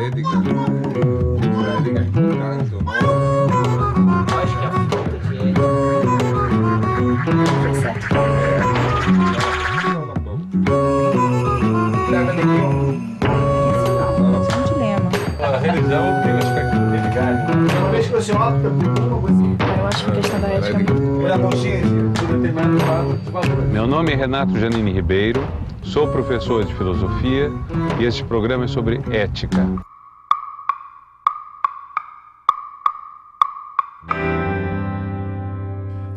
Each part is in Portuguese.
Acho que a falta de... Foi certo. Isso é um dilema. A religião tem um aspecto de realidade. Uma vez que você opta por uma coisa, Eu acho que a questão da ética é muito... a consciência de determinado lado de valor. Meu nome é Renato Janine Ribeiro, sou professor de filosofia e este programa é sobre ética.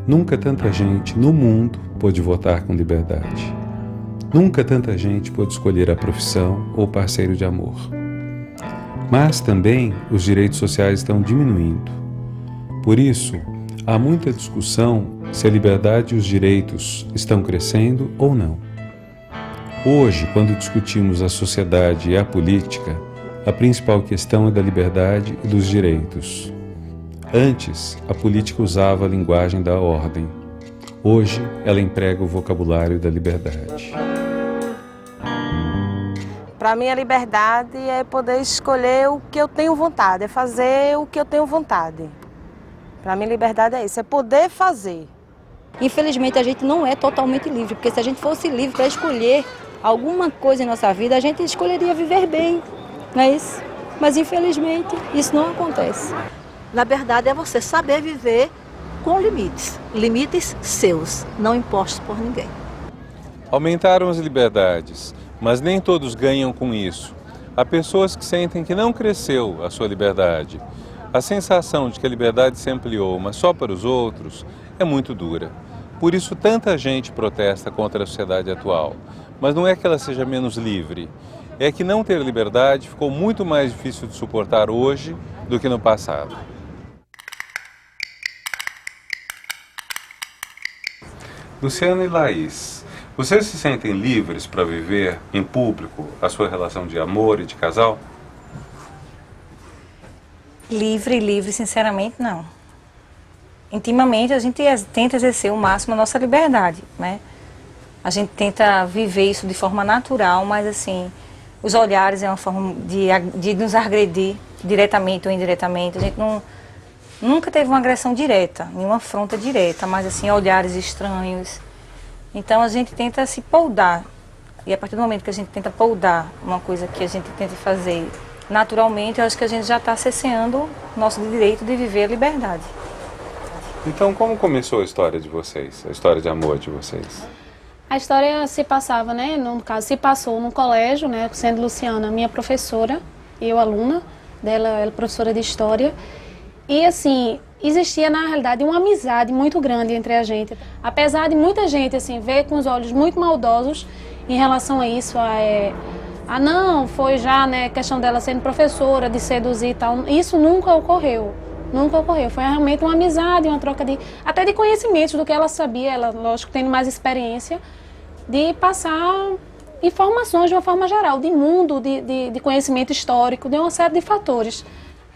Nunca tanta gente no mundo pôde votar com liberdade. Nunca tanta gente pôde escolher a profissão ou parceiro de amor. Mas também os direitos sociais estão diminuindo. Por isso, há muita discussão se a liberdade e os direitos estão crescendo ou não. Hoje, quando discutimos a sociedade e a política, a principal questão é da liberdade e dos direitos. Antes, a política usava a linguagem da ordem. Hoje, ela emprega o vocabulário da liberdade. Para mim, a liberdade é poder escolher o que eu tenho vontade, é fazer o que eu tenho vontade. Para mim, liberdade é isso, é poder fazer. Infelizmente, a gente não é totalmente livre, porque se a gente fosse livre para escolher alguma coisa em nossa vida, a gente escolheria viver bem, não é isso? Mas, infelizmente, isso não acontece. Na verdade, é você saber viver com limites. Limites seus, não impostos por ninguém. Aumentaram as liberdades, mas nem todos ganham com isso. Há pessoas que sentem que não cresceu a sua liberdade. A sensação de que a liberdade se ampliou, mas só para os outros, é muito dura. Por isso, tanta gente protesta contra a sociedade atual. Mas não é que ela seja menos livre. É que não ter liberdade ficou muito mais difícil de suportar hoje do que no passado. Luciana e Laís, vocês se sentem livres para viver em público a sua relação de amor e de casal? Livre, sinceramente, não. Intimamente, a gente tenta exercer o máximo a nossa liberdade, né? A gente tenta viver isso de forma natural, mas, assim, os olhares é uma forma de nos agredir diretamente ou indiretamente. A gente nunca teve uma agressão direta, nenhuma afronta direta, mas, assim, olhares estranhos. Então, a gente tenta se poldar. E a partir do momento que a gente tenta poldar uma coisa que a gente tenta fazer naturalmente, eu acho que a gente já está cerceando o nosso direito de viver a liberdade. Então, como começou a história de vocês, a história de amor de vocês? A história se passava, né, no caso, se passou no colégio, né, sendo Luciana minha professora, eu aluna dela, ela é professora de história. E, assim, existia, na realidade, uma amizade muito grande entre a gente. Apesar de muita gente, assim, ver com os olhos muito maldosos em relação a isso, não, foi já, né, questão dela sendo professora, de seduzir e tal. Isso nunca ocorreu. Nunca ocorreu. Foi realmente uma amizade, uma troca até de conhecimentos do que ela sabia, ela, lógico, tendo mais experiência, de passar informações de uma forma geral, de mundo, de conhecimento histórico, de uma série de fatores.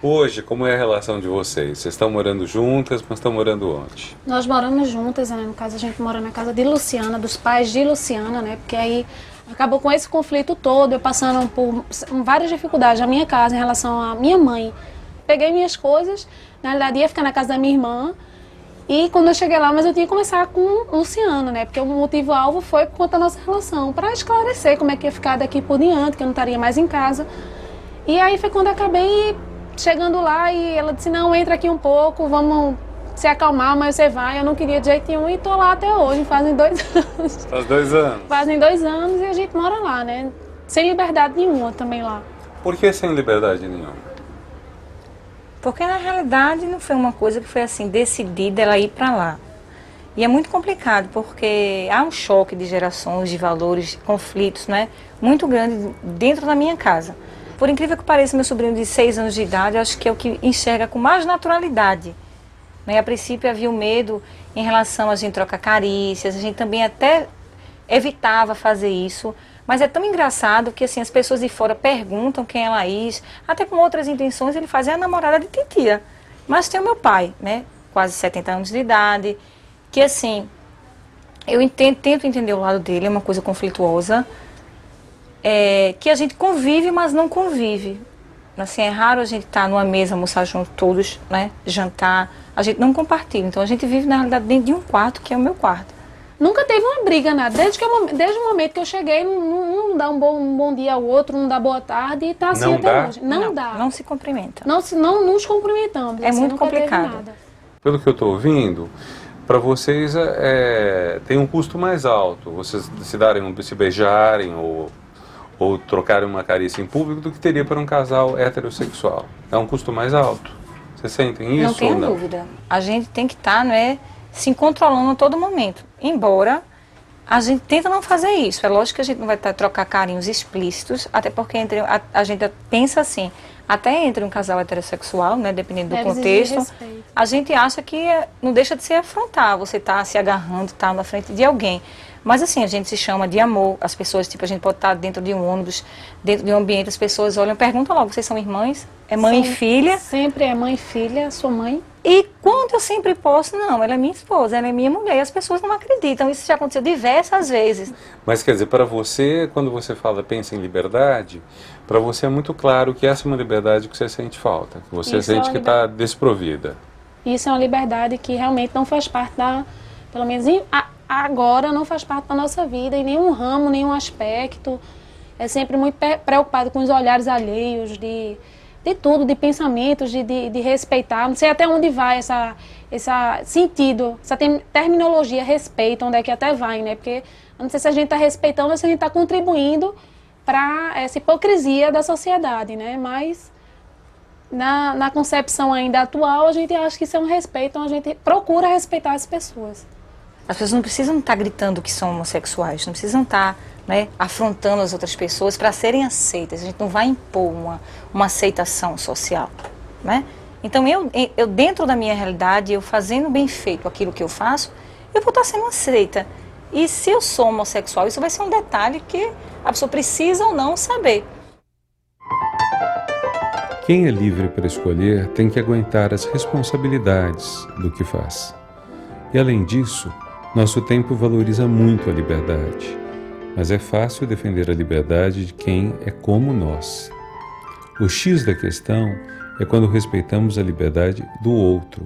Hoje, como é a relação de vocês? Vocês estão morando juntas, mas estão morando onde? Nós moramos juntas, né? No caso a gente mora na casa de Luciana, dos pais de Luciana, né? Porque aí acabou com esse conflito todo, eu passando por várias dificuldades na minha casa em relação à minha mãe. Peguei minhas coisas, na realidade ia ficar na casa da minha irmã, e quando eu cheguei lá, mas eu tinha que começar com Luciano, né? Porque o motivo-alvo foi por conta da nossa relação, para esclarecer como é que ia ficar daqui por diante, que eu não estaria mais em casa. E aí foi quando eu acabei chegando lá e ela disse, não, entra aqui um pouco, vamos se acalmar, mas você vai. Eu não queria de jeito nenhum e tô lá até hoje, fazem 2 anos. Faz 2 anos? Fazem 2 anos e a gente mora lá, né? Sem liberdade nenhuma também lá. Por que sem liberdade nenhuma? Porque, na realidade, não foi uma coisa que foi, assim, decidida ela ir para lá. E é muito complicado, porque há um choque de gerações, de valores, conflitos, né? Muito grande dentro da minha casa. Por incrível que pareça, meu sobrinho de 6 anos de idade, eu acho que é o que enxerga com mais naturalidade. Né? A princípio havia o medo em relação a gente trocar carícias, a gente também até evitava fazer isso. Mas é tão engraçado que, assim, as pessoas de fora perguntam quem é a Laís, até com outras intenções, ele faz, é a namorada de titia. Mas tem o meu pai, né, quase 70 anos de idade, que, assim, eu tento entender o lado dele, é uma coisa conflituosa, que a gente convive, mas não convive. Assim, é raro a gente estar numa mesa, almoçar junto todos, né? Jantar. A gente não compartilha. Então a gente vive, na realidade, dentro de um quarto, que é o meu quarto. Nunca teve uma briga, nada. Desde o momento que eu cheguei, não dá um bom dia ao outro, não dá boa tarde e tá assim Não até dá? hoje. Não dá. Não se cumprimenta. Não nos cumprimentamos. É assim, muito nunca teve complicado. nada. Pelo que eu estou ouvindo, para vocês tem um custo mais alto. Vocês se beijarem ou trocarem uma carícia em público do que teria para um casal heterossexual. É um custo mais alto. Vocês sentem isso Não tenho ou não? dúvida. A gente tem que estar, se controlando a todo momento. Embora a gente tenta não fazer isso. É lógico que a gente não vai trocar carinhos explícitos, até porque a gente pensa assim, até entre um casal heterossexual, né, dependendo do Deve contexto, exigir respeito. a gente acha que não deixa de se afrontar, você tá se agarrando, tá na frente de alguém. Mas assim, a gente se chama de amor, as pessoas, tipo, a gente pode estar dentro de um ônibus, dentro de um ambiente, as pessoas olham, perguntam logo, vocês são irmãs? É mãe e filha? Sempre é mãe e filha, sua mãe. E quando eu sempre posso, não, ela é minha esposa, ela é minha mulher, e as pessoas não acreditam, isso já aconteceu diversas vezes. Mas quer dizer, para você, quando você pensa em liberdade, para você é muito claro que essa é uma liberdade que você sente falta, que você Isso é sente uma que está desprovida. Isso é uma liberdade que realmente não faz parte pelo menos agora, não faz parte da nossa vida, em nenhum ramo, nenhum aspecto. É sempre muito preocupado com os olhares alheios, de tudo, de pensamentos, de respeitar. Não sei até onde vai essa sentido, essa terminologia respeito, onde é que até vai, né? Porque eu não sei se a gente está respeitando ou se a gente está contribuindo para essa hipocrisia da sociedade, né? Mas na concepção ainda atual, a gente acha que isso é um respeito, então a gente procura respeitar as pessoas. As pessoas não precisam estar gritando que são homossexuais, não precisam estar, afrontando as outras pessoas para serem aceitas. A gente não vai impor uma aceitação social, né? Então eu dentro da minha realidade, eu fazendo bem feito aquilo que eu faço, eu vou estar sendo aceita. E se eu sou homossexual, isso vai ser um detalhe que a pessoa precisa ou não saber. Quem é livre para escolher tem que aguentar as responsabilidades do que faz. E além disso, nosso tempo valoriza muito a liberdade, mas é fácil defender a liberdade de quem é como nós. O X da questão é quando respeitamos a liberdade do outro,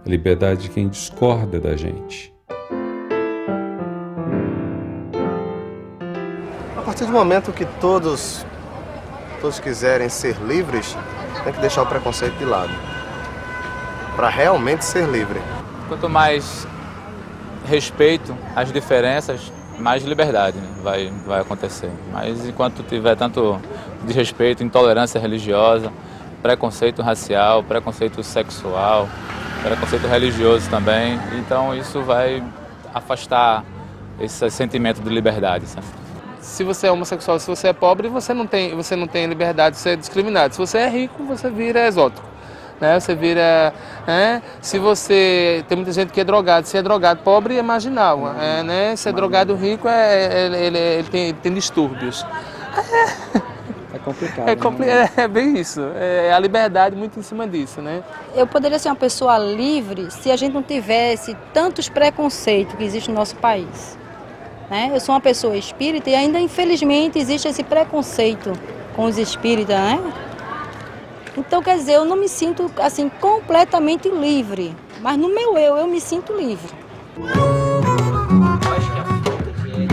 a liberdade de quem discorda da gente. A partir do momento que todos quiserem ser livres, tem que deixar o preconceito de lado, para realmente ser livre. Quanto mais respeito às diferenças, mais liberdade, né, vai acontecer. Mas enquanto tiver tanto desrespeito, intolerância religiosa, preconceito racial, preconceito sexual, preconceito religioso também, então isso vai afastar esse sentimento de liberdade, sabe? Se você é homossexual, se você é pobre, você não tem liberdade de ser discriminado. Se você é rico, você vira exótico, né? Você vira, se você tem muita gente que é drogado, se é drogado pobre é marginal, né? Se é drogado rico ele tem distúrbios. É complicado. É bem isso. É a liberdade muito em cima disso, né? Eu poderia ser uma pessoa livre se a gente não tivesse tantos preconceitos que existem no nosso país. Né? Eu sou uma pessoa espírita e ainda, infelizmente, existe esse preconceito com os espíritas, né? Então, quer dizer, eu não me sinto, assim, completamente livre. Mas no meu eu me sinto livre. Acho que a falta de...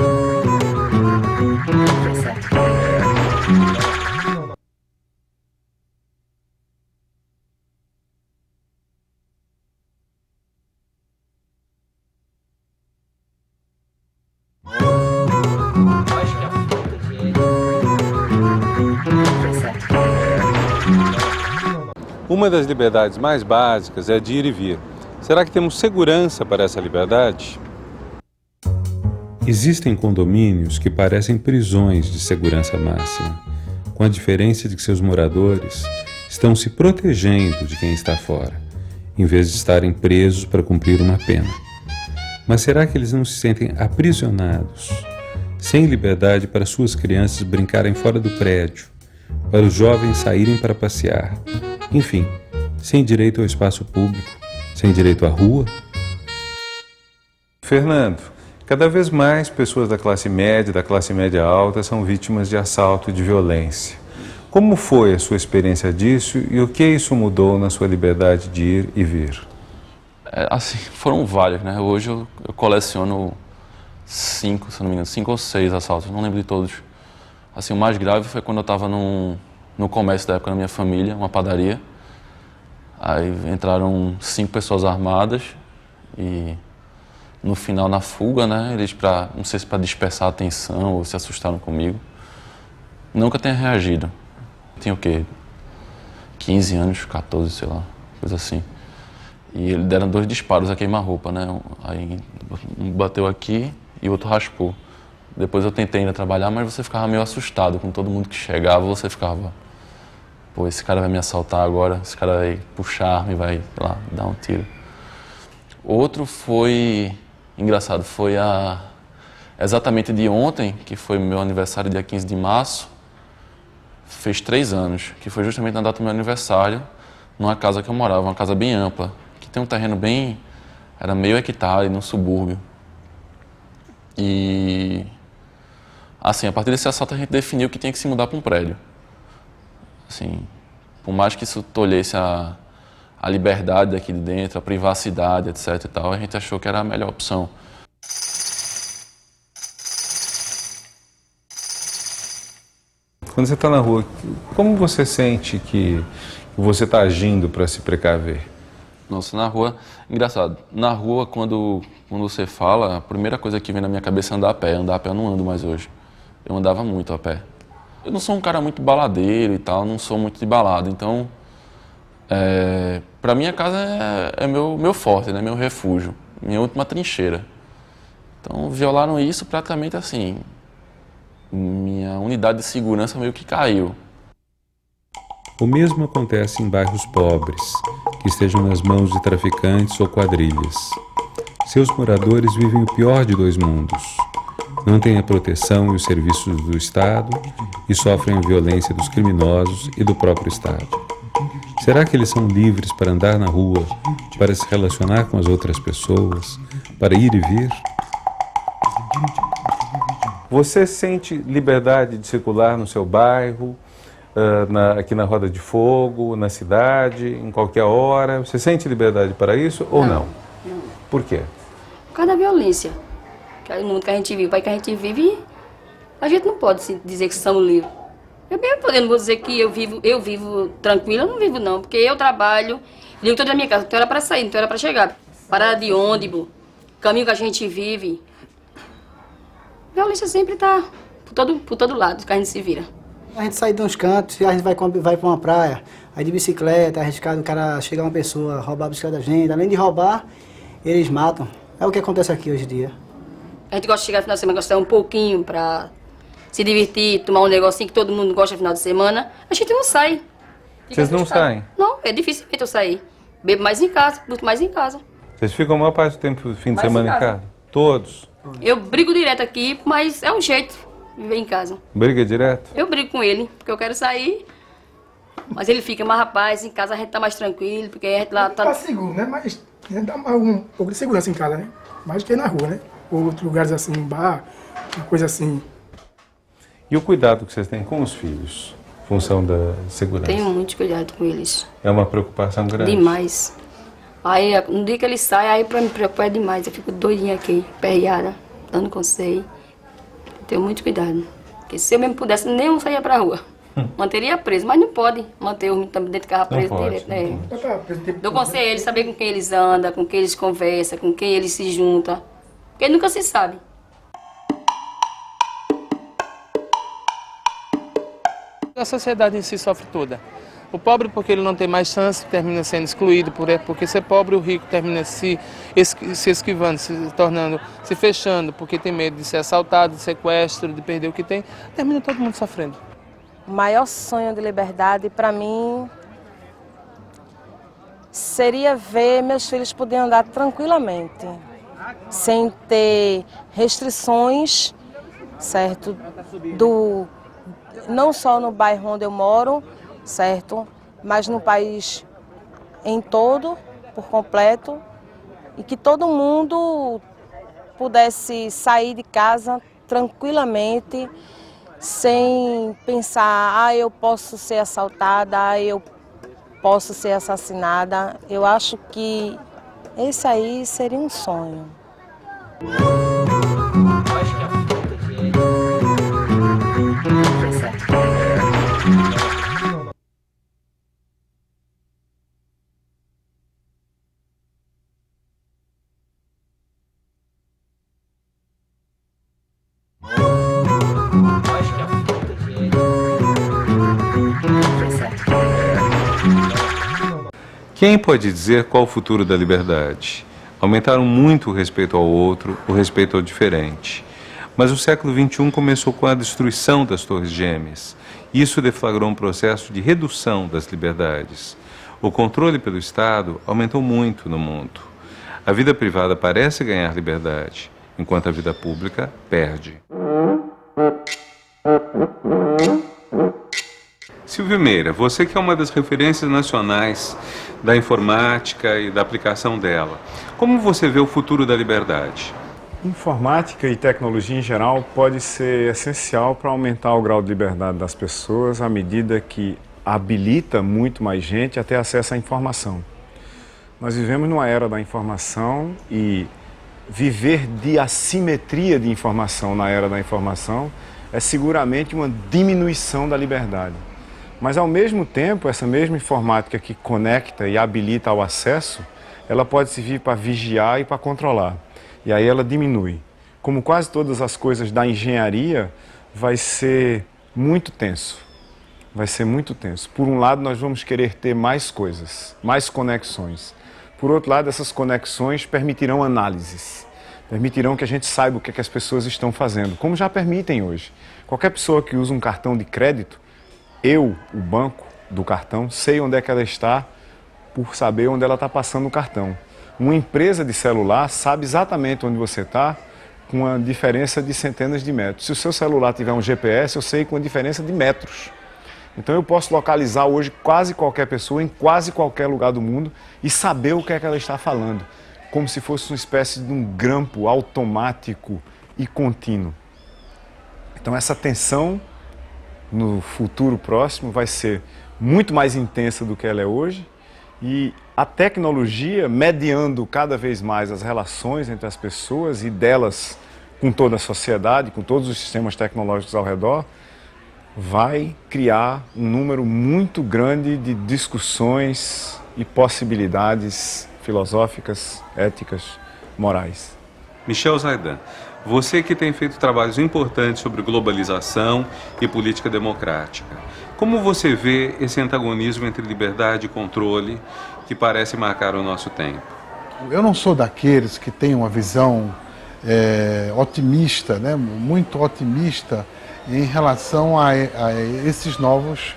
Uma das liberdades mais básicas é de ir e vir. Será que temos segurança para essa liberdade? Existem condomínios que parecem prisões de segurança máxima, com a diferença de que seus moradores estão se protegendo de quem está fora, em vez de estarem presos para cumprir uma pena. Mas será que eles não se sentem aprisionados, sem liberdade para suas crianças brincarem fora do prédio, para os jovens saírem para passear, enfim, sem direito ao espaço público, sem direito à rua? Fernando, cada vez mais pessoas da classe média alta são vítimas de assalto e de violência. Como foi a sua experiência disso e o que isso mudou na sua liberdade de ir e vir? Assim, foram vários, né? Hoje eu coleciono 5, se não me engano, 5 ou 6 assaltos, não lembro de todos. Assim, o mais grave foi quando eu estava no comércio da época da minha família, uma padaria. Aí entraram 5 pessoas armadas e no final, na fuga, né, eles, não sei se para dispersar a atenção ou se assustaram comigo, nunca tenha reagido. Tinha o quê? 15 anos, 14, sei lá, coisa assim. E eles deram 2 disparos a queima-roupa, né? Aí um bateu aqui e o outro raspou. Depois eu tentei ainda trabalhar, mas você ficava meio assustado com todo mundo que chegava, você ficava... Pô, esse cara vai me assaltar agora, esse cara vai puxar a arma e vai, sei lá, dar um tiro. Outro foi... Engraçado, foi exatamente de ontem, que foi meu aniversário, dia 15 de março, fez 3 anos, que foi justamente na data do meu aniversário, numa casa que eu morava, uma casa bem ampla, que tem um terreno bem... Era meio hectare, num subúrbio. E... Assim, a partir desse assalto a gente definiu que tinha que se mudar para um prédio. Assim, por mais que isso tolhesse a liberdade daqui de dentro, a privacidade, etc e tal, a gente achou que era a melhor opção. Quando você está na rua, como você sente que você está agindo para se precaver? Nossa, na rua, engraçado, na rua quando você fala, a primeira coisa que vem na minha cabeça é andar a pé. Andar a pé eu não ando mais hoje. Eu andava muito a pé. Eu não sou um cara muito baladeiro e tal, não sou muito de balada, então para mim a casa é meu forte, né? Meu refúgio, minha última trincheira. Então violaram isso praticamente assim, minha unidade de segurança meio que caiu. O mesmo acontece em bairros pobres, que estejam nas mãos de traficantes ou quadrilhas. Seus moradores vivem o pior de 2 mundos. Não têm a proteção e os serviços do Estado e sofrem a violência dos criminosos e do próprio Estado. Será que eles são livres para andar na rua, para se relacionar com as outras pessoas, para ir e vir? Você sente liberdade de circular no seu bairro, aqui na Roda de Fogo, na cidade, em qualquer hora? Você sente liberdade para isso ou não? Não. Por quê? Por causa da violência. O mundo que a gente vive, o país que a gente vive, a gente não pode dizer que somos livres. Eu não vou dizer que eu vivo tranquila, eu não vivo não, porque eu trabalho, ligo toda a minha casa, não tem hora para sair, não tem hora para chegar. Parada de ônibus, caminho que a gente vive. A violência sempre está por todo lado que a gente se vira. A gente sai de uns cantos, a gente vai para uma praia, aí de bicicleta, arriscado, o cara chega uma pessoa, roubar a bicicleta da gente, além de roubar, eles matam. É o que acontece aqui hoje em dia. A gente gosta de chegar no final de semana, gosta de sair um pouquinho pra se divertir, tomar um negocinho que todo mundo gosta no final de semana. A gente não sai. Vocês não saem? Não, é dificilmente eu sair. Bebo mais em casa, luto mais em casa. Vocês ficam a maior parte do tempo, fim de semana em casa? Todos? Eu brigo direto aqui, mas é um jeito de viver em casa. Briga direto? Eu brigo com ele, porque eu quero sair. Mas ele fica, mas rapaz, em casa a gente tá mais tranquilo, porque a gente lá tá... Tá seguro, né? Mas dá um pouco de segurança em casa, né? Mais do que na rua, né? Ou outros lugares assim, bar, uma coisa assim. E o cuidado que vocês têm com os filhos, em função da segurança? Tenho muito cuidado com eles. É uma preocupação grande? Demais. Aí, no dia que ele sai, aí pra me preocupar é demais. Eu fico doidinha aqui, perreada, dando conselho. Tenho muito cuidado. Porque se eu mesmo pudesse, nem eu saía pra rua. Manteria preso, mas não pode manter o menino dentro de carro preso direto. Dou conselho a eles, saber com quem eles andam, com quem eles conversam, com quem eles se juntam. Porque nunca se sabe. A sociedade em si sofre toda. O pobre, porque ele não tem mais chance, termina sendo excluído, porque ser pobre, o rico termina se esquivando, se fechando, porque tem medo de ser assaltado, de sequestro, de perder o que tem, termina todo mundo sofrendo. O maior sonho de liberdade para mim seria ver meus filhos poderem andar tranquilamente, sem ter restrições, certo? Não só no bairro onde eu moro, certo? Mas no país em todo, por completo, e que todo mundo pudesse sair de casa tranquilamente, sem pensar, eu posso ser assaltada, eu posso ser assassinada. Eu acho que esse aí seria um sonho. Quem pode dizer qual o futuro da liberdade? Aumentaram muito o respeito ao outro, o respeito ao diferente. Mas o século XXI começou com a destruição das Torres Gêmeas. Isso deflagrou um processo de redução das liberdades. O controle pelo Estado aumentou muito no mundo. A vida privada parece ganhar liberdade, enquanto a vida pública perde. Silvio Meira, você que é uma das referências nacionais da informática e da aplicação dela, como você vê o futuro da liberdade? Informática e tecnologia em geral pode ser essencial para aumentar o grau de liberdade das pessoas à medida que habilita muito mais gente a ter acesso à informação. Nós vivemos numa era da informação e viver de assimetria de informação na era da informação é seguramente uma diminuição da liberdade. Mas, ao mesmo tempo, essa mesma informática que conecta e habilita ao acesso, ela pode servir para vigiar e para controlar. E aí ela diminui. Como quase todas as coisas da engenharia, vai ser muito tenso. Vai ser muito tenso. Por um lado, nós vamos querer ter mais coisas, mais conexões. Por outro lado, essas conexões permitirão análises. Permitirão que a gente saiba o que as pessoas estão fazendo, como já permitem hoje. Qualquer pessoa que usa um cartão de crédito, eu, o banco do cartão, sei onde é que ela está por saber onde ela está passando o cartão. Uma empresa de celular sabe exatamente onde você está com uma diferença de centenas de metros. Se o seu celular tiver um GPS, eu sei com uma diferença de metros. Então eu posso localizar hoje quase qualquer pessoa em quase qualquer lugar do mundo e saber o que é que ela está falando, como se fosse uma espécie de um grampo automático e contínuo. Então essa tensão no futuro próximo vai ser muito mais intensa do que ela é hoje e a tecnologia, mediando cada vez mais as relações entre as pessoas e delas com toda a sociedade, com todos os sistemas tecnológicos ao redor, vai criar um número muito grande de discussões e possibilidades filosóficas, éticas, morais. Michel Zaidan, você que tem feito trabalhos importantes sobre globalização e política democrática, como você vê esse antagonismo entre liberdade e controle que parece marcar o nosso tempo? Eu não sou daqueles que têm uma visão otimista, né, muito otimista em relação a esses novos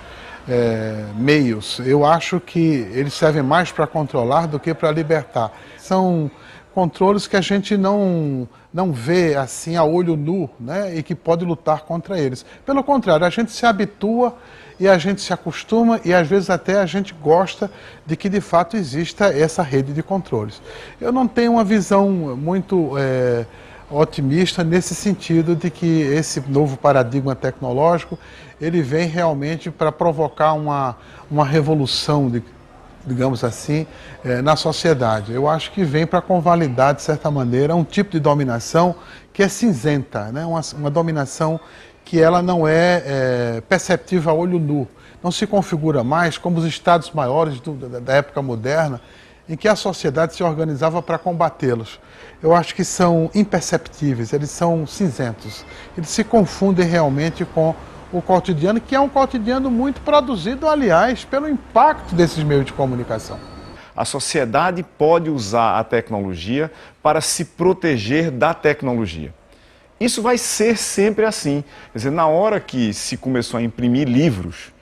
meios. Eu acho que eles servem mais para controlar do que para libertar. São controles que a gente não vê assim a olho nu, né, e que pode lutar contra eles. Pelo contrário, a gente se habitua e a gente se acostuma e às vezes até a gente gosta de que de fato exista essa rede de controles. Eu não tenho uma visão muito otimista nesse sentido de que esse novo paradigma tecnológico ele vem realmente para provocar uma revolução, digamos assim, na sociedade. Eu acho que vem para convalidar, de certa maneira, um tipo de dominação que é cinzenta, né? Uma dominação que ela não é perceptível a olho nu. Não se configura mais como os estados maiores da época moderna, em que a sociedade se organizava para combatê-los. Eu acho que são imperceptíveis, eles são cinzentos. Eles se confundem realmente com o cotidiano, que é um cotidiano muito produzido, aliás, pelo impacto desses meios de comunicação. A sociedade pode usar a tecnologia para se proteger da tecnologia. Isso vai ser sempre assim. Quer dizer, na hora que se começou a imprimir livros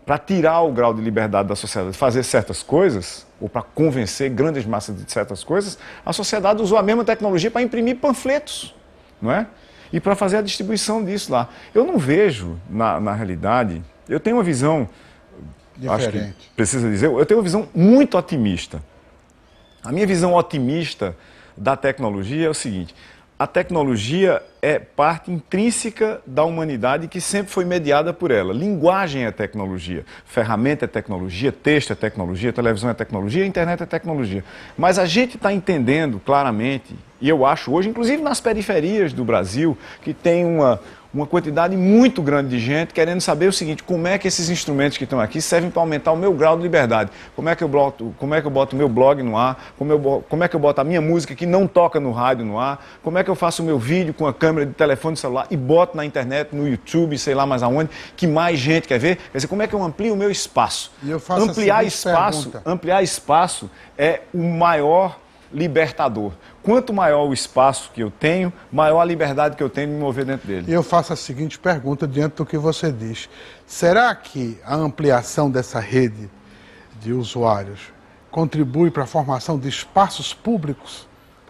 para tirar o grau de liberdade da sociedade, fazer certas coisas, ou para convencer grandes massas de certas coisas, a sociedade usou a mesma tecnologia para imprimir panfletos, não é? E para fazer a distribuição disso lá. Eu não vejo, na realidade, eu tenho uma visão, acho que precisa dizer, eu tenho uma visão muito otimista. A minha visão otimista da tecnologia é o seguinte: A tecnologia é parte intrínseca da humanidade que sempre foi mediada por ela. Linguagem é tecnologia, ferramenta é tecnologia, texto é tecnologia, televisão é tecnologia, internet é tecnologia. Mas a gente está entendendo claramente, e eu acho hoje, inclusive nas periferias do Brasil, que tem uma quantidade muito grande de gente querendo saber o seguinte: como é que esses instrumentos que estão aqui servem para aumentar o meu grau de liberdade? Como é que eu boto o meu blog no ar? Como é que eu boto a minha música que não toca no rádio no ar? Como é que eu faço o meu vídeo com a câmera de telefone celular e boto na internet, no YouTube, sei lá mais aonde, que mais gente quer ver? Quer dizer, como é que eu amplio o meu espaço? E eu faço Ampliar espaço é o maior libertador. Quanto maior o espaço que eu tenho, maior a liberdade que eu tenho de me mover dentro dele. E eu faço a seguinte pergunta diante do que você diz. Será que a ampliação dessa rede de usuários contribui para a formação de espaços públicos?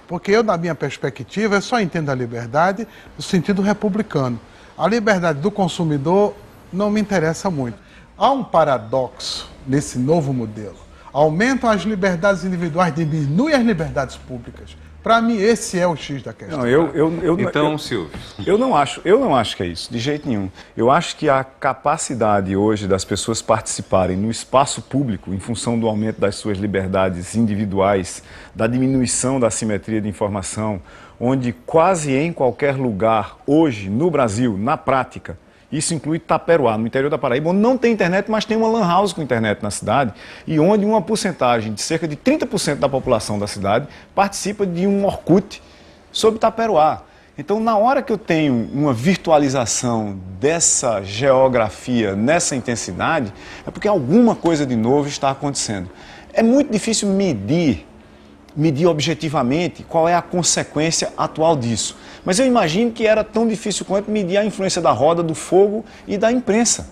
Porque eu, na minha perspectiva, eu só entendo a liberdade no sentido republicano. A liberdade do consumidor não me interessa muito. Há um paradoxo nesse novo modelo. Aumentam as liberdades individuais, diminuem as liberdades públicas. Para mim, esse é o X da questão. Não, Silvio. Eu não acho que é isso, de jeito nenhum. Eu acho que a capacidade hoje das pessoas participarem no espaço público, em função do aumento das suas liberdades individuais, da diminuição da assimetria de informação, onde quase em qualquer lugar, hoje, no Brasil, na prática, isso inclui Taperoá, no interior da Paraíba, onde não tem internet, mas tem uma lan house com internet na cidade, e onde uma porcentagem de cerca de 30% da população da cidade participa de um Orkut sobre Taperoá. Então, na hora que eu tenho uma virtualização dessa geografia nessa intensidade, é porque alguma coisa de novo está acontecendo. É muito difícil medir objetivamente qual é a consequência atual disso. Mas eu imagino que era tão difícil quanto medir a influência da roda, do fogo e da imprensa.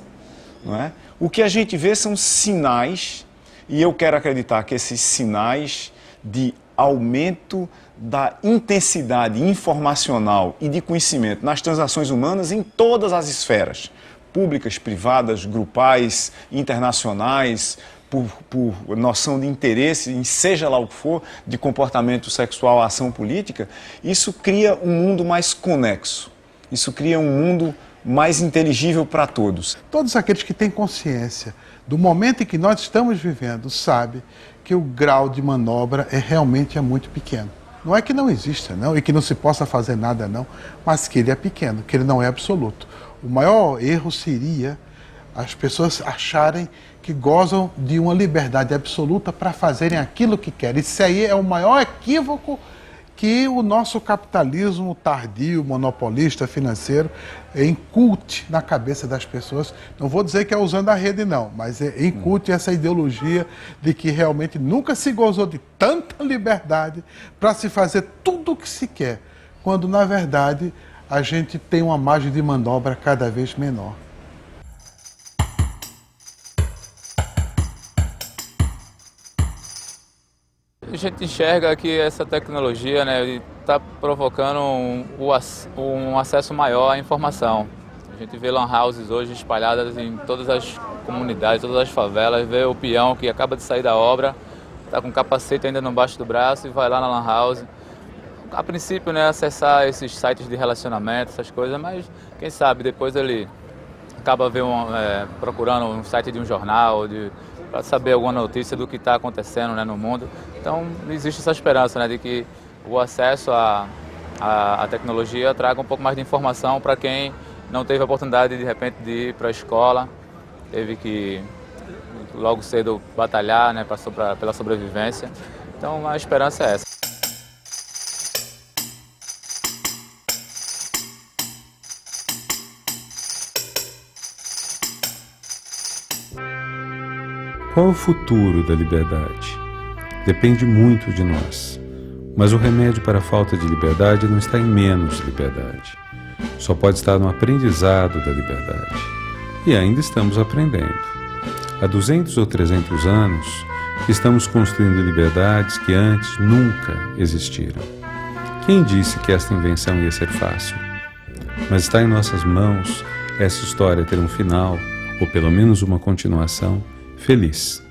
Não é? O que a gente vê são sinais, e eu quero acreditar que esses sinais de aumento da intensidade informacional e de conhecimento nas transações humanas em todas as esferas, públicas, privadas, grupais, internacionais, por noção de interesse, em seja lá o que for, de comportamento sexual, ação política, isso cria um mundo mais conexo, isso cria um mundo mais inteligível para todos. Todos aqueles que têm consciência do momento em que nós estamos vivendo sabem que o grau de manobra realmente é muito pequeno. Não é que não exista, não, e que não se possa fazer nada, não, mas que ele é pequeno, que ele não é absoluto. O maior erro seria as pessoas acharem que gozam de uma liberdade absoluta para fazerem aquilo que querem. Isso aí é o maior equívoco que o nosso capitalismo tardio, monopolista, financeiro, incute na cabeça das pessoas. Não vou dizer que é usando a rede, não, mas incute essa ideologia de que realmente nunca se gozou de tanta liberdade para se fazer tudo o que se quer, quando, na verdade, a gente tem uma margem de manobra cada vez menor. A gente enxerga que essa tecnologia está provocando um acesso maior à informação. A gente vê lan houses hoje espalhadas em todas as comunidades, todas as favelas, vê o peão que acaba de sair da obra, está com capacete ainda no baixo do braço e vai lá na lan house. A princípio, acessar esses sites de relacionamento, essas coisas, mas quem sabe depois ele acaba procurando um site de um jornal, para saber alguma notícia do que está acontecendo no mundo. Então, existe essa esperança de que o acesso à tecnologia traga um pouco mais de informação para quem não teve a oportunidade, de repente, de ir para a escola, teve que logo cedo batalhar pela sobrevivência. Então, a esperança é essa. Qual é o futuro da liberdade? Depende muito de nós. Mas o remédio para a falta de liberdade não está em menos liberdade. Só pode estar no aprendizado da liberdade. E ainda estamos aprendendo. Há 200 ou 300 anos que estamos construindo liberdades que antes nunca existiram. Quem disse que esta invenção ia ser fácil? Mas está em nossas mãos essa história ter um final, ou pelo menos uma continuação, feliz.